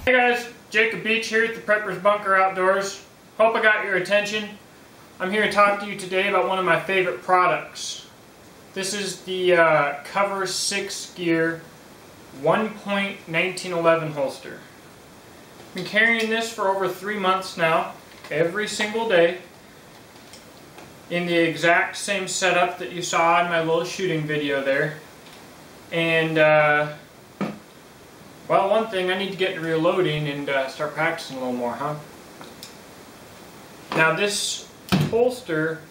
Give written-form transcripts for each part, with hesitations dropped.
Hey guys, Jacob Beach here at the Prepper's Bunker Outdoors. Hope I got your attention. I'm here to talk to you today about one of my favorite products. This is the Cover 6 Gear 1-point 1911 holster. I've been carrying this for over 3 months now, every single day, in the exact same setup that you saw in my little shooting video there. And well, one thing, I need to get to reloading and start practicing a little more, huh? Now this holster,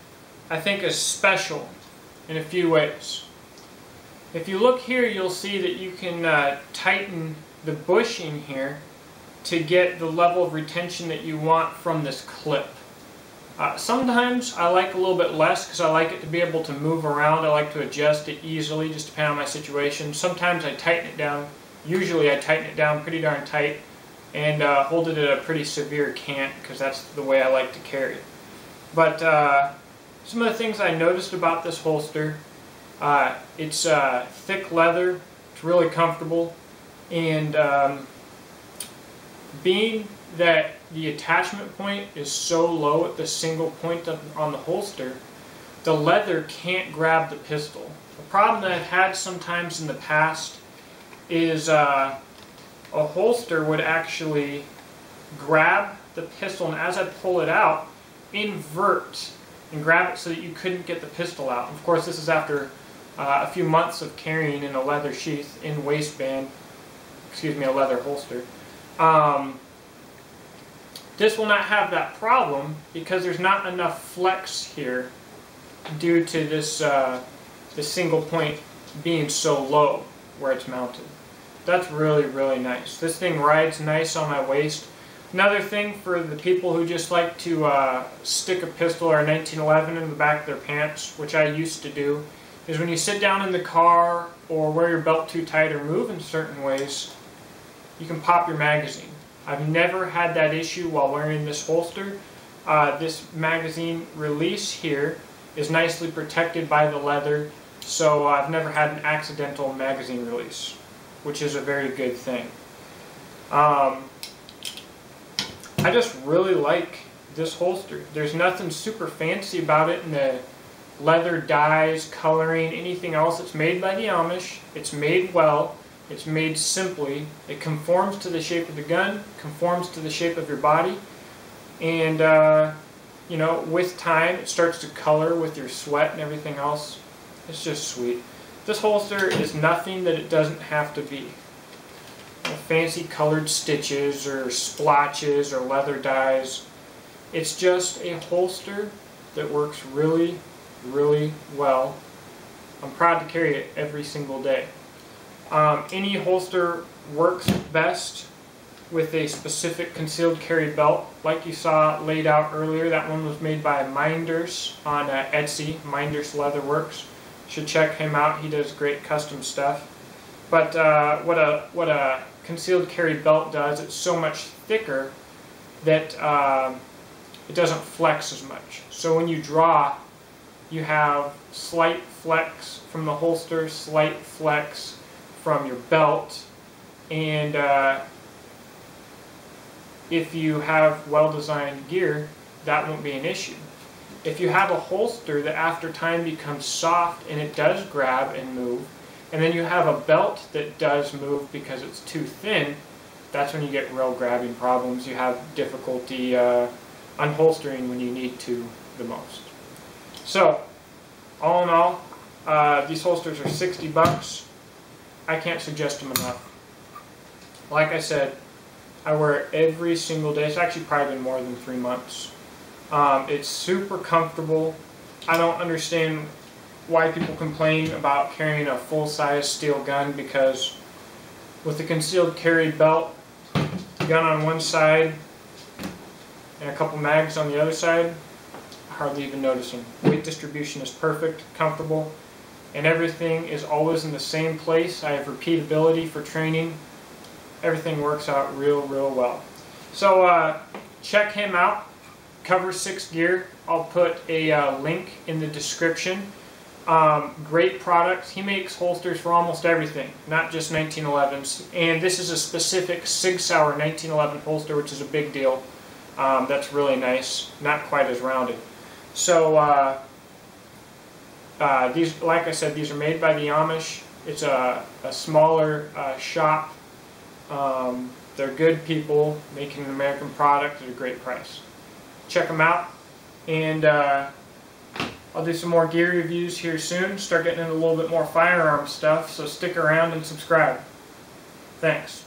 I think, is special in a few ways. If you look here, you'll see that you can tighten the bushing here to get the level of retention that you want from this clip. Sometimes I like a little bit less because I like it to be able to move around. I like to adjust it easily, just depending on my situation. Sometimes I tighten it down. Usually I tighten it down pretty darn tight and hold it at a pretty severe cant because that's the way I like to carry it. But some of the things I noticed about this holster, it's thick leather, it's really comfortable, and being that the attachment point is so low at the single point on the holster, the leather can't grab the pistol. The problem that I've had sometimes in the past is a holster would actually grab the pistol, and as I pull it out, invert and grab it so that you couldn't get the pistol out. Of course, this is after a few months of carrying in a leather sheath, in waistband, excuse me, a leather holster. This will not have that problem because there's not enough flex here due to this single point being so low where it's mounted. That's really, really nice. This thing rides nice on my waist. Another thing for the people who just like to stick a pistol or a 1911 in the back of their pants, which I used to do, is when you sit down in the car or wear your belt too tight or move in certain ways, you can pop your magazine. I've never had that issue while wearing this holster. This magazine release here is nicely protected by the leather, so I've never had an accidental magazine release, which is a very good thing. I just really like this holster. There's nothing super fancy about it in the leather dyes, coloring, anything else. It's made by the Amish. It's made well. It's made simply. It conforms to the shape of the gun, conforms to the shape of your body, and you know, with time it starts to color with your sweat and everything else. It's just sweet. This holster is nothing that it doesn't have to be. Fancy colored stitches or splotches or leather dyes. It's just a holster that works really, really well. I'm proud to carry it every single day. Any holster works best with a specific concealed carry belt, like you saw laid out earlier. That one was made by Minders on Etsy. Minders Leather Works. Should check him out. He does great custom stuff. But what a concealed carry belt does, it's so much thicker that it doesn't flex as much. So when you draw, you have slight flex from the holster, slight flex from your belt, and if you have well-designed gear, that won't be an issue. If you have a holster that after time becomes soft and it does grab and move, and then you have a belt that does move because it's too thin, that's when you get real grabbing problems. You have difficulty unholstering when you need to the most. So, all in all, these holsters are 60 bucks. I can't suggest them enough. Like I said, I wear it every single day. It's actually probably been more than 3 months. It's super comfortable. I don't understand why people complain about carrying a full-size steel gun, because with the concealed carry belt, gun on one side and a couple mags on the other side, I hardly even notice them. Weight distribution is perfect, comfortable, and everything is always in the same place. I have repeatability for training. Everything works out real, real well. So check him out, Cover 6 Gear. I'll put a link in the description. Great products. He makes holsters for almost everything, not just 1911s. And this is a specific Sig Sauer 1911 holster, which is a big deal. That's really nice. Not quite as rounded. So these, like I said, these are made by the Amish. It's a smaller shop. They're good people making an American product at a great price. Check them out. And I'll do some more gear reviews here soon. Start getting into a little bit more firearm stuff. So stick around and subscribe. Thanks.